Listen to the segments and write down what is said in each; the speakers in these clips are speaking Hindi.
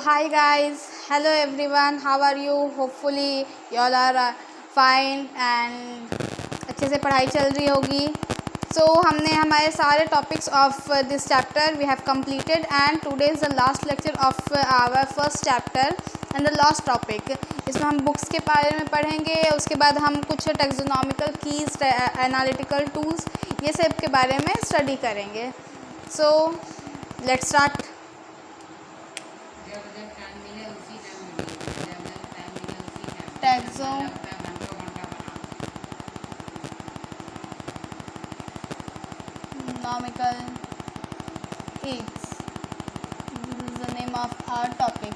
hi guys, hello everyone, how are you? Hopefully you all are fine and अच्छे से पढ़ाई चल रही होगी. So हमने हमारे सारे topics of this chapter we have completed and today is the last lecture of our first chapter and the last topic. इसमें हम books के बारे में पढ़ेंगे, उसके बाद हम कुछ taxonomical keys, analytical tools ये सब के बारे में study करेंगे. So let's start. Taxonomical keys. This is the name of our topic.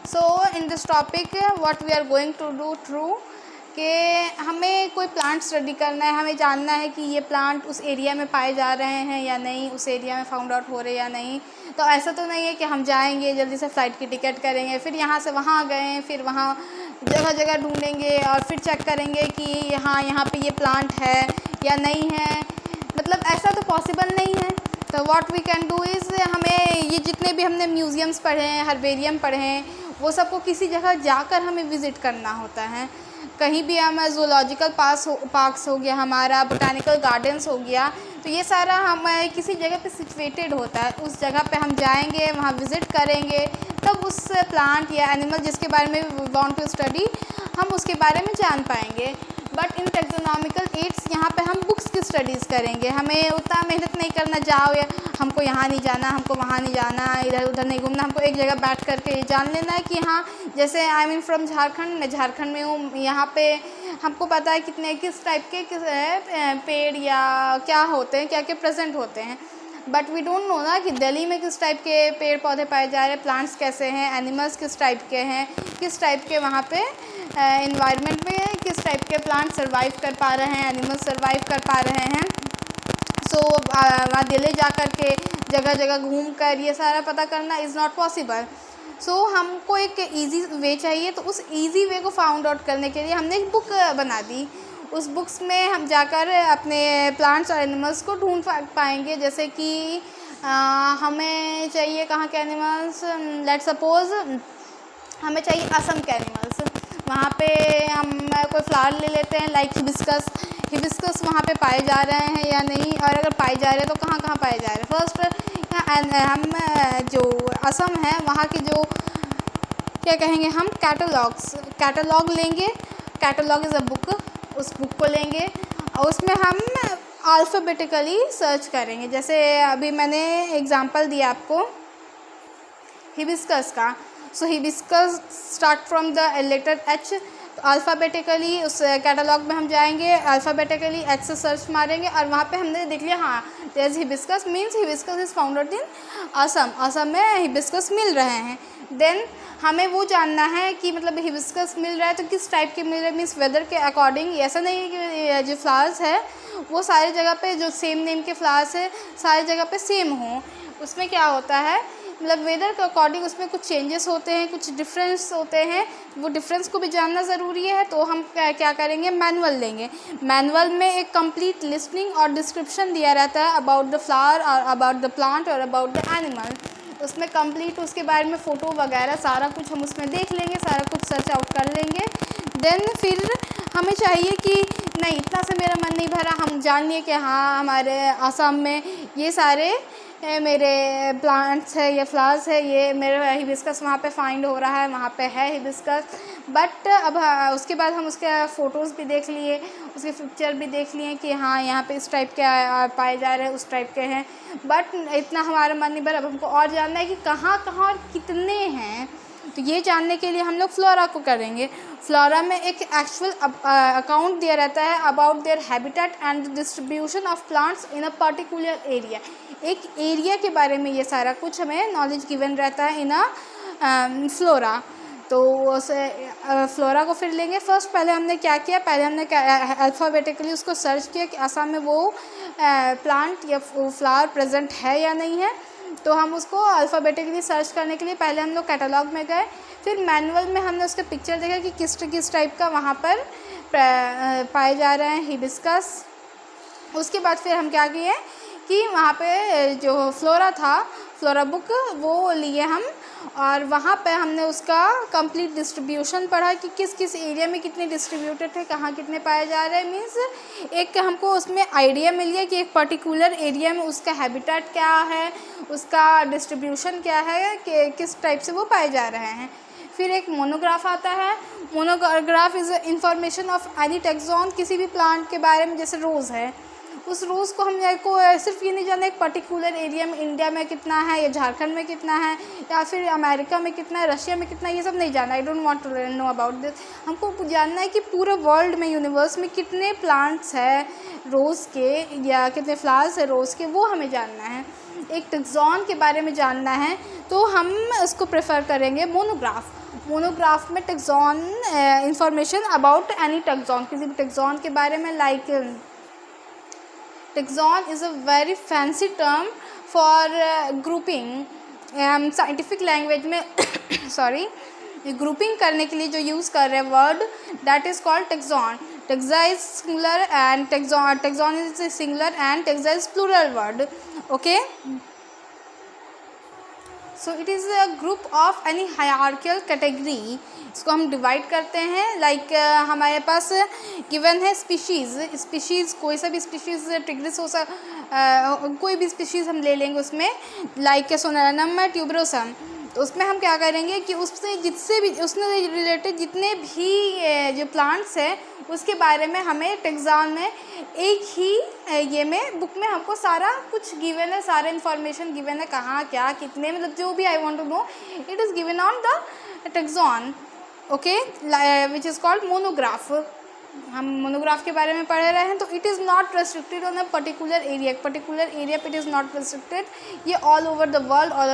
So in this topic what we are going to do through कि हमें कोई प्लांट स्टडी करना है, हमें जानना है कि ये प्लांट उस एरिया में पाए जा रहे हैं या नहीं, उस एरिया में फाउंड आउट हो रहे या नहीं. तो ऐसा तो नहीं है कि हम जाएंगे जल्दी से फ़्लाइट की टिकट करेंगे, फिर यहाँ से वहाँ गए, फिर वहाँ जगह जगह ढूंढेंगे और फिर चेक करेंगे कि हाँ यहाँ पे ये प्लांट है या नहीं है. मतलब ऐसा तो पॉसिबल नहीं है. तो what we can do is हमें ये जितने भी हमने म्यूज़ियम्स पढ़े हैं, हर्बेरियम पढ़े हैं, वो सबको किसी जगह जाकर हमें विज़िट करना होता है. कहीं भी हम ज़ूलॉजिकल पार्क्स हो गया, हमारा बोटानिकल गार्डन्स हो गया, तो ये सारा हम किसी जगह पे सिचुएटेड होता है. उस जगह पे हम जाएंगे, वहाँ विज़िट करेंगे, तब उस प्लांट या एनिमल जिसके बारे में वी वांट टू स्टडी हम उसके बारे में जान पाएंगे. बट इन टैक्सोनॉमिकल एड्स यहाँ पे हम बुक्स की स्टडीज़ करेंगे. हमें उतना मेहनत नहीं करना, जाओ या हमको यहाँ नहीं जाना, हमको वहाँ नहीं जाना, इधर उधर नहीं घूमना. हमको एक जगह बैठ करके ये जान लेना है कि हाँ, जैसे आई मीन फ्रॉम झारखंड, मैं झारखंड में हूँ. यहाँ पे हमको पता है किस टाइप के पेड़ या क्या होते हैं, क्या क्या प्रेजेंट होते हैं. बट वी डोंट नो ना कि दिल्ली में किस टाइप के पेड़ पौधे पाए जा रहे हैं, प्लांट्स कैसे हैं, एनिमल्स किस टाइप के हैं, किस टाइप के वहाँ पे इन्वायरमेंट में किस टाइप के प्लांट सर्वाइव कर पा रहे हैं, एनिमल्स सर्वाइव कर पा रहे हैं. सो वहाँ दिल्ली जा कर के जगह जगह घूम कर ये सारा पता करना इज़ नॉट पॉसिबल. सो हमको एक ईजी वे चाहिए. तो उस ईजी वे को फाउंड आउट करने के लिए हमने एक बुक बना दी. उस बुक्स में हम जाकर अपने प्लांट्स और एनिमल्स को ढूंढ पाएंगे. जैसे कि हमें चाहिए कहाँ के एनिमल्स, लेट्स सपोज़ हमें चाहिए असम के एनिमल्स. वहाँ पे हम कोई फ्लावर ले लेते हैं लाइक हिबिस्कस वहाँ पे पाए जा रहे हैं या नहीं, और अगर पाए जा रहे हैं तो कहाँ कहाँ पाए जा रहे हैं. फर्स्ट हम जो असम है वहाँ के जो क्या कहेंगे हम कैटलॉग लेंगे. Catalogue is a book. उस बुक को लेंगे और उसमें हम अल्फ़ाबेटिकली सर्च करेंगे. जैसे अभी मैंने एग्जांपल दिया आपको हिबिस्कस का. So hibiscus start from the letter H. तो अल्फ़ाबेटिकली उस कैटलॉग में हम जाएंगे, अल्फ़ाबेटिकली एच से सर्च मारेंगे और वहाँ पे हमने देख लिया हाँ there is hibiscus, means hibiscus is founded in Assam में हिबिस्कस मिल रहे हैं. देन हमें वो जानना है कि मतलब हिबिस्कस मिल रहा है तो किस टाइप के मिल रहे हैं, मीन्स वेदर के अकॉर्डिंग. ऐसा नहीं है कि जो फ्लावर्स है वो सारी जगह पे जो सेम नेम के फ्लावर्स है सारी जगह पे सेम हों. उसमें क्या होता है मतलब वेदर के अकॉर्डिंग उसमें कुछ चेंजेस होते हैं, कुछ डिफरेंस होते हैं. वो डिफरेंस को भी जानना ज़रूरी है. तो हम क्या करेंगे, मैनुअल लेंगे. मैनुअल में एक कंप्लीट लिस्टिंग और डिस्क्रिप्शन दिया रहता है अबाउट द फ्लावर और अबाउट द प्लांट और अबाउट द एनिमल. उसमें कंप्लीट उसके बारे में फ़ोटो वगैरह सारा कुछ हम उसमें देख लेंगे, सारा कुछ सर्च आउट कर लेंगे. देन फिर हमें चाहिए कि नहीं इतना से मेरा मन नहीं भरा, हम जान लिए कि हाँ हमारे आसाम में ये सारे मेरे प्लांट्स है या फ्लावर्स है, ये मेरे हिबिस्कस वहाँ पे फाइंड हो रहा है, वहाँ पे है हिबिस्कस. बट अब उसके बाद हम उसके फ़ोटोज़ भी देख लिए, उसके पिक्चर भी देख लिए कि हाँ यहाँ पे इस टाइप के पाए जा रहे हैं, उस टाइप के हैं. बट इतना हमारा मन नहीं भरा. अब हमको और जानना है कि कहाँ कहाँ और कितने हैं. तो ये जानने के लिए हम लोग फ्लोरा को करेंगे. फ्लोरा में एक एक्चुअल अकाउंट दिया रहता है about their habitat and distribution of plants in a particular area. एक एरिया के बारे में ये सारा कुछ हमें नॉलेज गिवन रहता है इन अ फ्लोरा. तो उस फ्लोरा को फिर लेंगे. फर्स्ट पहले हमने क्या किया, पहले हमने अल्फ़ाबेटिकली उसको सर्च किया कि असम में वो प्लांट या फ्लावर प्रेजेंट है या नहीं है. तो हम उसको अल्फ़ाबेटिकली सर्च करने के लिए पहले हम लोग कैटलॉग में गए. फिर मैनुअल में हमने उसका पिक्चर देखा कि किस टाइप का वहाँ पर पाए जा रहे हैं हिबिस्कस. उसके बाद फिर हम क्या किए कि वहाँ पे जो फ्लोरा था, फ्लोरा बुक वो लिए हम, और वहाँ पे हमने उसका कंप्लीट डिस्ट्रीब्यूशन पढ़ा कि किस किस एरिया में कितने डिस्ट्रीब्यूटेड है, कहाँ कितने पाए जा रहे हैं। मीन्स एक हमको उसमें आइडिया मिल गया कि एक पर्टिकुलर एरिया में उसका हैबिटेट क्या है, उसका डिस्ट्रीब्यूशन क्या है, कि किस टाइप से वो पाए जा रहे हैं। फिर एक मोनोग्राफ आता है। Monograph is information of any taxon, किसी भी प्लांट के बारे में, जैसे रोज़ है, उस रोज़ को हमने को सिर्फ ये नहीं जानना एक पर्टिकुलर एरिया में इंडिया में कितना है, या झारखंड में कितना है, या फिर अमेरिका में कितना है, रशिया में कितना है, ये सब नहीं जानना। I don't want to know about this. हमको जानना है कि पूरे वर्ल्ड में, यूनिवर्स में कितने प्लांट्स है रोज़ के, या कितने फ्लावर्स है रोज़ के, वो हमें जानना है। एक टैक्सॉन के बारे में जानना है तो हम उसको प्रेफर करेंगे मोनोग्राफ। मोनोग्राफ में taxon information about any taxon, किसी भी टैक्सॉन के बारे में। Like taxon is a very fancy term for grouping. Scientific language में सॉरी ग्रुपिंग करने के लिए जो यूज़ कर रहे हैं word, that is called taxon. Taxa is singular and taxon is singular and taxa is plural word. Okay, so it is a group of any hierarchical category. इसको हम डिवाइड करते हैं। लाइक हमारे पास गिवन है स्पीशीज़ कोई सा भी स्पीशीज़ टिग्रिस हो कोई भी स्पीशीज़ हम ले लेंगे उसमें। लाइक सोनानम ट्यूबरोसम, तो उसमें हम क्या करेंगे कि उससे उससे रिलेटेड जितने भी जो प्लांट्स हैं उसके बारे में हमें टैक्सॉन में एक ही ये में बुक में हमको सारा कुछ गिवन है, सारे इन्फॉर्मेशन गिवन है, कहाँ क्या कितने, मतलब जो भी I want to know it is given on the taxon. Okay, which is called monograph. हम मोनोग्राफ के बारे में पढ़ रहे हैं। तो it is not restricted on a particular area, particular area पे इट इज़ नॉट रेस्ट्रिक्टेड। ये all over the world, all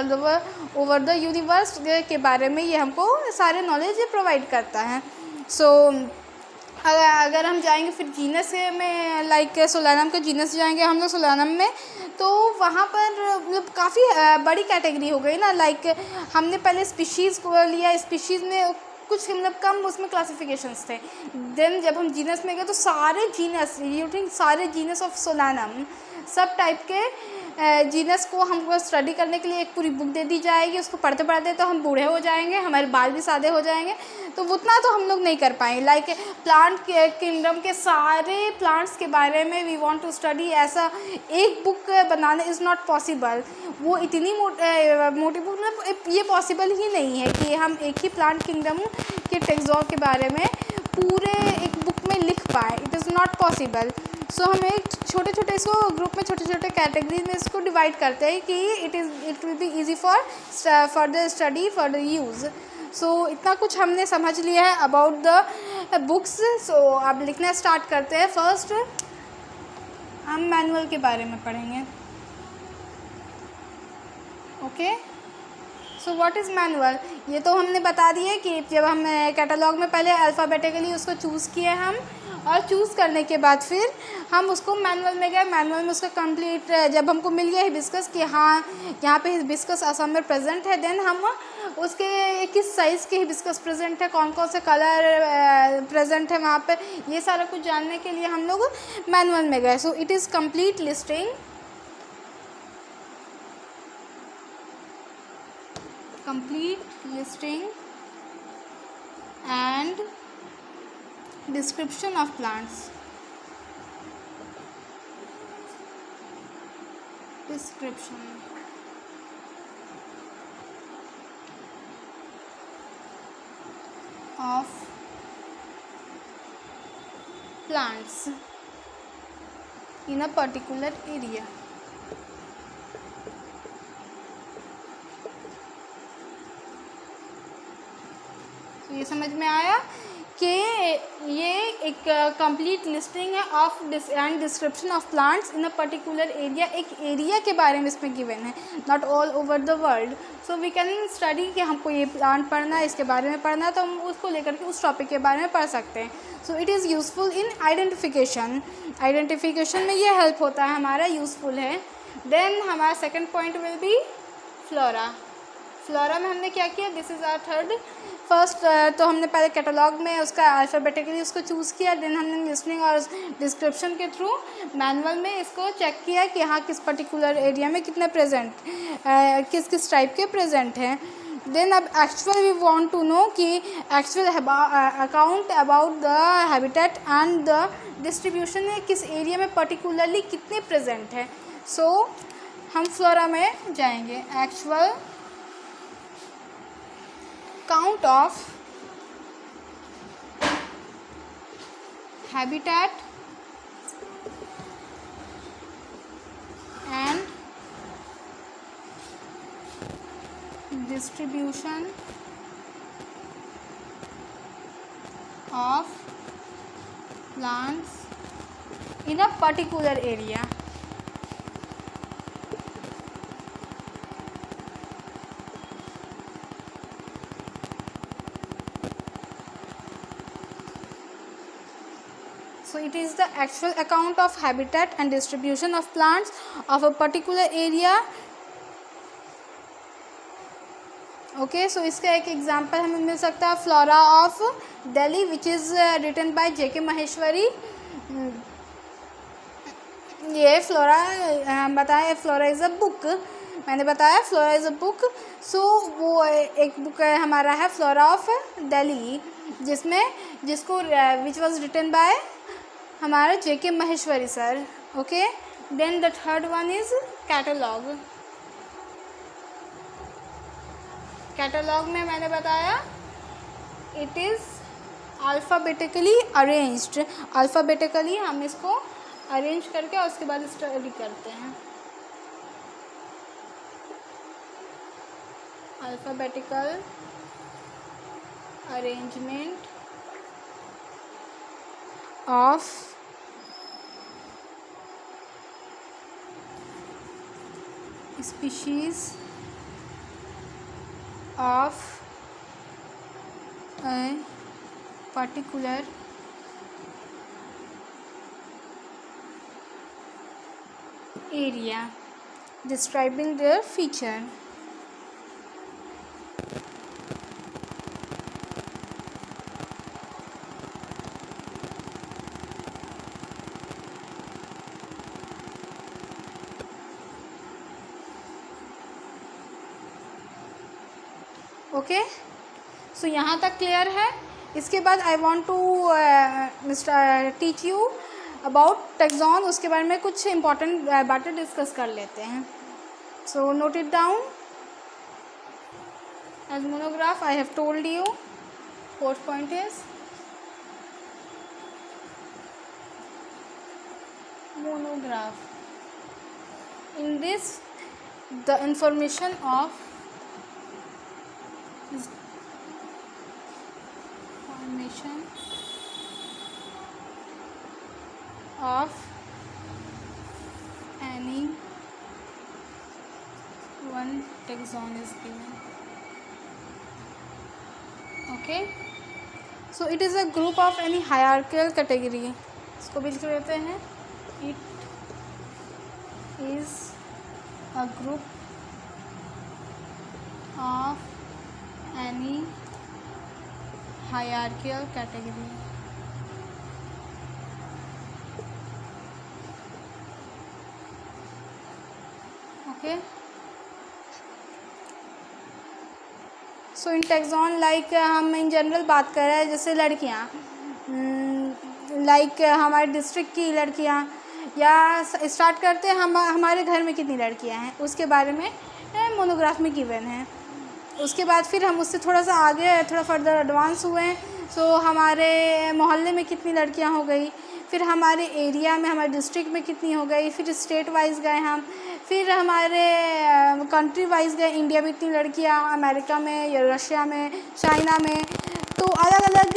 over the universe के बारे में ये हमको सारे नॉलेज प्रोवाइड करता है। सो अगर हम जाएंगे फिर जीनस में, लाइक सोलानम का जीनस जाएंगे हम लोग सोलानम में, तो वहाँ पर मतलब काफ़ी बड़ी कैटेगरी हो गई ना। लाइक हमने पहले स्पीशीज़ को लिया, स्पीशीज़ में कुछ मतलब कम उसमें क्लासिफिकेशंस थे। देन जब हम जीनस में गए तो सारे जीनस, यू थिंक सारे जीनस ऑफ सोलानम, सब टाइप के जीनस को हमको स्टडी करने के लिए एक पूरी बुक दे दी जाएगी। उसको पढ़ते पढ़ते तो हम बूढ़े हो जाएंगे, हमारे बाल भी सादे हो जाएंगे, तो उतना तो हम लोग नहीं कर पाएंगे। लाइक प्लांट के किंगडम के सारे प्लांट्स के बारे में वी वांट टू स्टडी, ऐसा एक book banana is not possible. वो इतनी मोटी बुक मतलब ये पॉसिबल ही नहीं है कि हम एक ही प्लांट किंगडम के टैक्सॉन के बारे में पूरे एक बुक में लिख पाए। It is not possible. So हमें छोटे छोटे इसको ग्रुप में छोटे छोटे कैटेगरीज में इसको डिवाइड करते हैं कि it will be easy for further study, further use. So इतना कुछ हमने समझ लिया है अबाउट द बुक्स। सो अब लिखना स्टार्ट करते हैं। फर्स्ट हम मैनुअल के बारे में पढ़ेंगे। Okay, so what is manual, ये तो हमने बता दिया कि जब हम कैटलॉग में पहले अल्फ़ाबेटिकली उसको चूज़ किए हम, और चूज़ करने के बाद फिर हम उसको मैनुअल में गए। मैनुअल में उसका कंप्लीट जब हमको मिल गया हिबिस्कस कि हाँ यहाँ पे हिबिस्कस असम में प्रेजेंट है, देन हम उसके किस साइज़ के हिबिस्कस प्रेजेंट है, कौन कौन से कलर प्रेजेंट है वहाँ पे, ये सारा कुछ जानने के लिए हम लोग मैनुअल में गए। सो it is complete listing, and description of plants. Description of plants in a particular area. तो ये समझ में आया कि ये एक कंप्लीट लिस्टिंग है of and description of plants in a particular area. एक एरिया के बारे में इसमें गिवन है, not all over the world. So we can study कि हमको ये प्लांट पढ़ना है, इसके बारे में पढ़ना है, तो हम उसको लेकर के उस टॉपिक के बारे में पढ़ सकते हैं। सो it is useful in identification. Identification में ये हेल्प होता है हमारा, यूज़फुल है। देन हमारा second point will be flora. Flora में हमने क्या किया, this is our third first तो हमने पहले कैटलॉग में उसका अल्फ़ाबेटिकली उसको चूज़ किया, देन हमने लिसनिंग और डिस्क्रिप्शन के थ्रू मैनुअल में इसको चेक किया कि हाँ किस पर्टिकुलर एरिया में कितने प्रेजेंट, किस किस टाइप के प्रेजेंट हैं। देन अब actual we want to know कि actual account about the habitat and the distribution में किस एरिया में पर्टिकुलरली कितने प्रेजेंट है। सो हम फ्लोरा में जाएंगे। Actual count of habitat and distribution of plants in a particular area. So it is the actual account of habitat and distribution of plants of a particular area. Okay, so इसका एक एग्जांपल हमें मिल सकता है flora of Delhi which is written by JK Maheshwari. ये फ्लोरा बताया, फ्लोरा इज़ अ बुक, मैंने बताया flora is a book. So वो एक बुक हमारा है फ्लोरा ऑफ दिल्ली जिसको विच वाज रिटन बाय हमारा JK Maheshwari sir. Okay, then the third one is catalogue. Catalogue में मैंने बताया it is alphabetically arranged. Alphabetically हम इसको अरेंज करके और उसके बाद स्टडी करते हैं। Alphabetical arrangement of species of a particular area describing their feature. Okay, so यहाँ तक क्लियर है। इसके बाद I want to teach you about taxon, उसके बारे में कुछ इंपॉर्टेंट बातें डिस्कस कर लेते हैं। So note it down as monograph. I have told you fourth point is monograph. In this, the information of any one taxon is given. Okay, so it is a group of any hierarchical category. इसको भी लिख लेते हैं। It is a group of any hierarchical category. Okay, so in taxon like हम in general बात कर रहे हैं, जैसे लड़कियाँ लाइक हमारे डिस्ट्रिक्ट की लड़कियाँ, या स्टार्ट करते हैं हमारे घर में कितनी लड़कियाँ हैं उसके बारे में मोनोग्राफ में गिवन है। उसके बाद फिर हम उससे थोड़ा सा आगे थोड़ा फर्दर एडवांस हुए हैं। सो हमारे मोहल्ले में कितनी लड़कियां हो गई, फिर हमारे एरिया में हमारे डिस्ट्रिक्ट में कितनी हो गई, फिर स्टेट वाइज गए हम, फिर हमारे कंट्री वाइज गए, इंडिया में इतनी लड़कियां, अमेरिका में या रशिया में, चाइना में, तो अलग अलग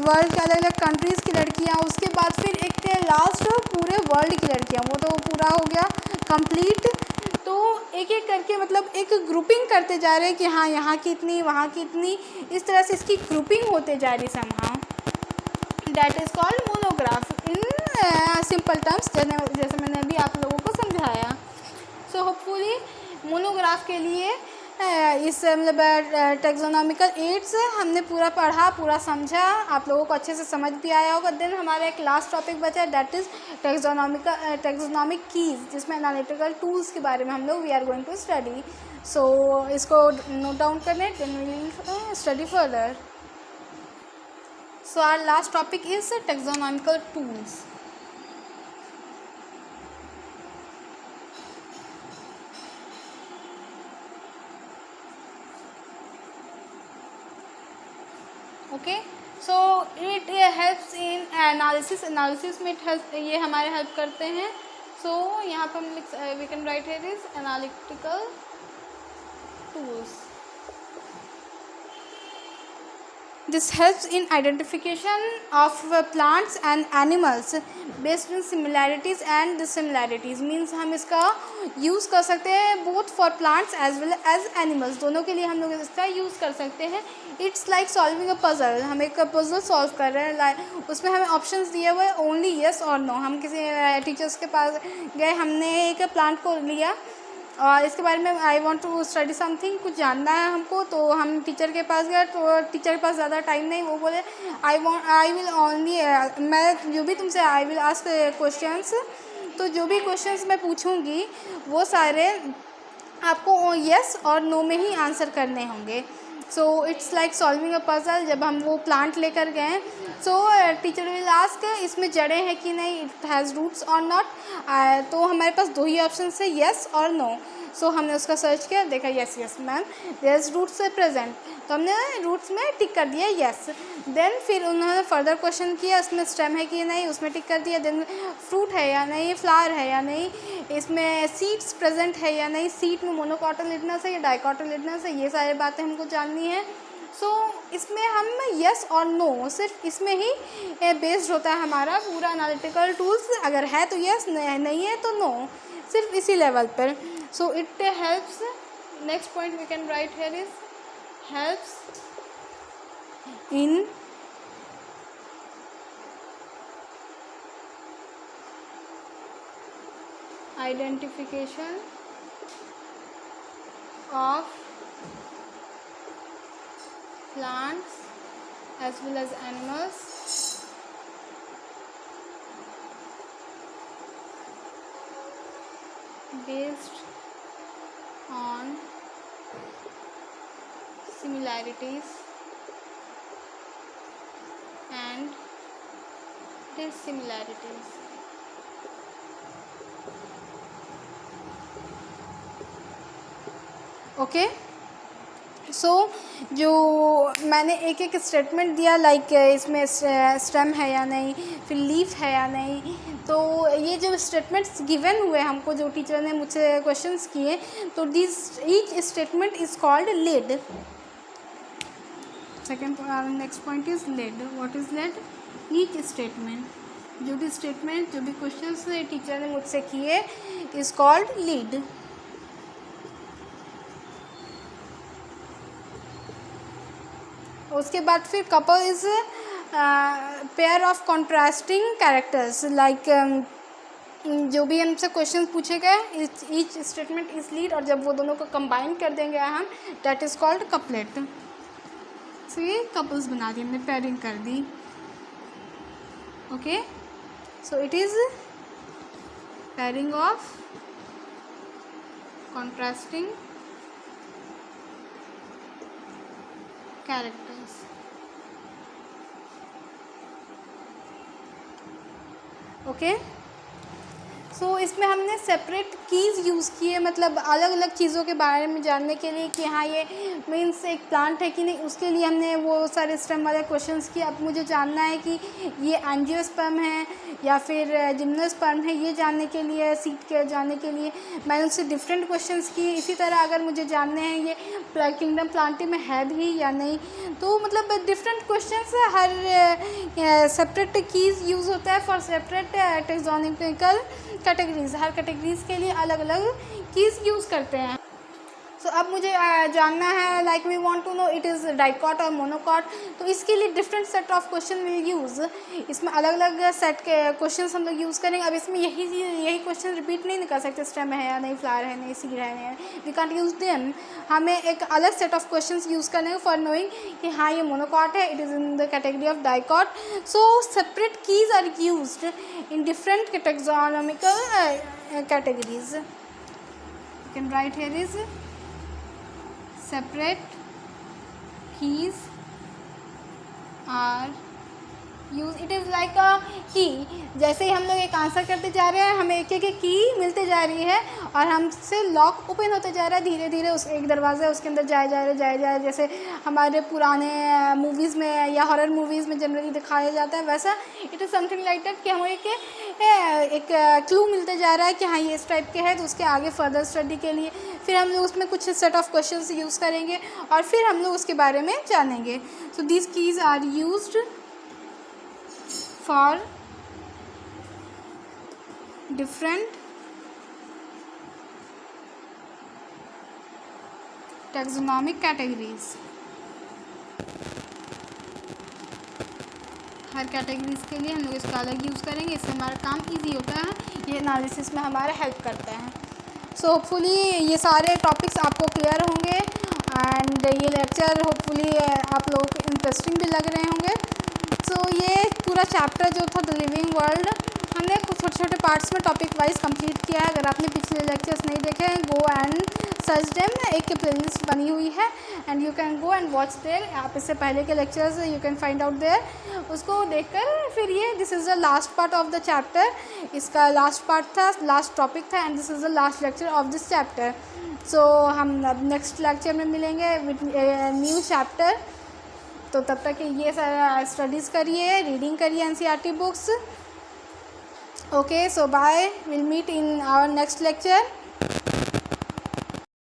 वर्ल्ड के अलग अलग कंट्रीज़ की लड़कियां। उसके बाद फिर एक लास्ट पूरे वर्ल्ड की लड़कियां, वो तो पूरा हो गया कंप्लीट। तो एक एक करके मतलब एक ग्रुपिंग करते जा रहे हैं कि हाँ यहाँ की इतनी, वहाँ की इतनी, इस तरह से इसकी ग्रुपिंग होते जा रही somehow. That is called monograph in simple terms, जैसे मैंने अभी आप लोगों को समझाया। सो होपफुली मोनोग्राफ के लिए इस मतलब टेक्सोनॉमिकल एड्स हमने पूरा पढ़ा, पूरा समझा, आप लोगों को अच्छे से समझ भी आया होगा। देन हमारा एक लास्ट टॉपिक बचा है, दैट इज़ टेक्सोनॉमिक कीज़, जिसमें एनालिटिकल टूल्स के बारे में हम लोग we are going to study. So इसको नोट डाउन करने, then we will study further. So our last topic is taxonomical tools. Okay, so it helps in analysis में ये हमारे हेल्प करते हैं। सो यहाँ पर हम we can write here is analytical tools. This helps in identification of plants and animals based on similarities and dissimilarities. Means हम इसका यूज़ कर सकते हैं both for plants as well as animals, दोनों के लिए हम लोग इसका यूज़ कर सकते हैं। It's like solving a puzzle, हम एक puzzle solve कर रहे हैं, उसमें हमें options दिए हुए only yes और no। हम किसी टीचर्स के पास गए, हमने एक प्लांट को लिया और इसके बारे में I want to study something, कुछ जानना है हमको, तो हम टीचर के पास गए, तो टीचर के पास ज़्यादा टाइम नहीं, वो बोले आई विल ओनली, मैं जो भी तुमसे आई विल आस्क क्वेश्चंस, तो जो भी क्वेश्चंस मैं पूछूंगी वो सारे आपको येस और नो में ही आंसर करने होंगे। So it's like solving a puzzle. जब हम वो प्लांट लेकर गए, सो टीचर विल आस्क इसमें जड़ें हैं कि नहीं, इट हैज़ रूट्स और नॉट, तो हमारे पास दो ही ऑप्शन है, येस और नो। सो हमने उसका सर्च किया, देखा yes ma'am there is roots present, तो हमने रूट्स में टिक कर दिया येस। देन फिर उन्होंने फर्दर क्वेश्चन किया, उसमें स्टेम है कि नहीं, उसमें टिक कर दिया। देन फ्रूट है या नहीं, फ्लावर है या नहीं, इसमें सीड्स प्रेजेंट है या नहीं, सीड में मोनोकॉटिलिडनस है या डाइकॉटिलिडनस है, ये सारी बातें हमको जाननी है। सो इसमें हम यस और नो सिर्फ इसमें ही बेस्ड होता है हमारा पूरा एनालिटिकल टूल्स। अगर है तो यस, नहीं है तो नो, सिर्फ इसी लेवल पर। So it helps, next point we can write here is helps in identification of plants as well as animals based on similarities and dissimilarities. Okay, सो जो मैंने एक एक स्टेटमेंट दिया, लाइक इसमें स्टेम है या नहीं, फिर लीफ है या नहीं, तो ये जो स्टेटमेंट्स गिवन हुए हमको, जो टीचर ने मुझसे क्वेश्चंस किए, तो this each statement is called lead. Second next point is lead. What is lead? Each statement, जो भी स्टेटमेंट, जो भी क्वेश्चंस टीचर ने मुझसे किए इज कॉल्ड लीड। उसके बाद फिर couple is pair of contrasting characters, like जो भी हमसे क्वेश्चन पूछे गए, ईच स्टेटमेंट इज लीड, और जब वो दोनों को कंबाइन कर देंगे हम, that is called couplet. So ये कपल्स बना दी हमने, पेयरिंग कर दी। Okay, so it is pairing of contrasting characters. Okay, so इसमें हमने सेपरेट कीज़ यूज़ किए, मतलब अलग अलग चीज़ों के बारे में जानने के लिए कि हाँ ये मीन्स एक प्लांट है कि नहीं, उसके लिए हमने वो सारे स्टेम वाले क्वेश्चंस किए। अब मुझे जानना है कि ये एंजियोस्पर्म है या फिर जिम्नोस्पर्म है, ये जानने के लिए, सीड के जानने के लिए मैंने उससे डिफरेंट क्वेश्चंस किए। इसी तरह अगर मुझे जानने हैं ये किंगडम प्लांटी में है भी या नहीं, तो मतलब डिफरेंट क्वेश्चंस, हर सेपरेट कीज़ यूज़ होता है for separate taxonomical categories. Her categories के लिए अलग अलग कीज़ यूज़ करते हैं। सो सो अब मुझे जानना है like we want to know it is dicot और मोनोकॉट, तो इसके लिए different set of question will use, इसमें अलग अलग सेट के क्वेश्चन हम लोग यूज़ करेंगे। अब इसमें यही क्वेश्चन रिपीट नहीं कर सकते, स्टेम है या नहीं, फ्लावर है नहीं, सीड है नहीं, वी कांट यूज़ देम। हमें एक अलग सेट ऑफ क्वेश्चन यूज़ करने फॉर नोइंग कि हाँ ये मोनोकॉट है, it is in the category of dicot. So separate keys are used in different taxonomical categories. You can write here is separate keys are used. It is like a key. जैसे ही हम लोग एक आंसर करते जा रहे हैं, हमें एक एक की मिलते जा रही है और हमसे लॉक ओपन होते जा रहा है धीरे धीरे, उस एक दरवाज़ा उसके अंदर जाए जा रहे, जैसे हमारे पुराने मूवीज़ में या हॉरर मूवीज़ में जनरली दिखाया जाता है, वैसा it is something like that कि हमें एक क्लू मिलते जा रहा है कि हाँ ये इस टाइप के है, तो उसके आगे फर्दर स्टडी के लिए फिर हम लोग उसमें कुछ सेट ऑफ क्वेश्चंस यूज़ करेंगे और फिर हम लोग उसके बारे में जानेंगे। So these keys are used for different taxonomic categories. हर कैटेगरीज के लिए हम लोग इसका अलग यूज़ करेंगे, इससे हमारा काम इजी होता है, ये एनालिसिस में हमारा हेल्प करता है। सो होपफुली ये सारे टॉपिक्स आपको क्लियर होंगे एंड ये लेक्चर होपफुली आप लोगों को इंटरेस्टिंग भी लग रहे होंगे। सो ये पूरा चैप्टर जो था द लिविंग वर्ल्ड हमने कुछ छोटे छोटे पार्ट्स में टॉपिक वाइज कंप्लीट किया है। अगर आपने पिछले लेक्चर्स नहीं देखे हैं, गो एंड सर्च देम, एक प्लेलिस्ट बनी हुई है and you can go and watch there. आप इससे पहले के lectures you can find out there, उसको देखकर फिर ये this is the last part of the chapter, इसका लास्ट पार्ट था, लास्ट टॉपिक था and this is the last lecture of this chapter. So हम अब नेक्स्ट लेक्चर में मिलेंगे विद न्यू चैप्टर। तो तब तक ये सारा स्टडीज़ करिए, रीडिंग करिए NCERT books. Okay, so bye, will meet in our next lecture.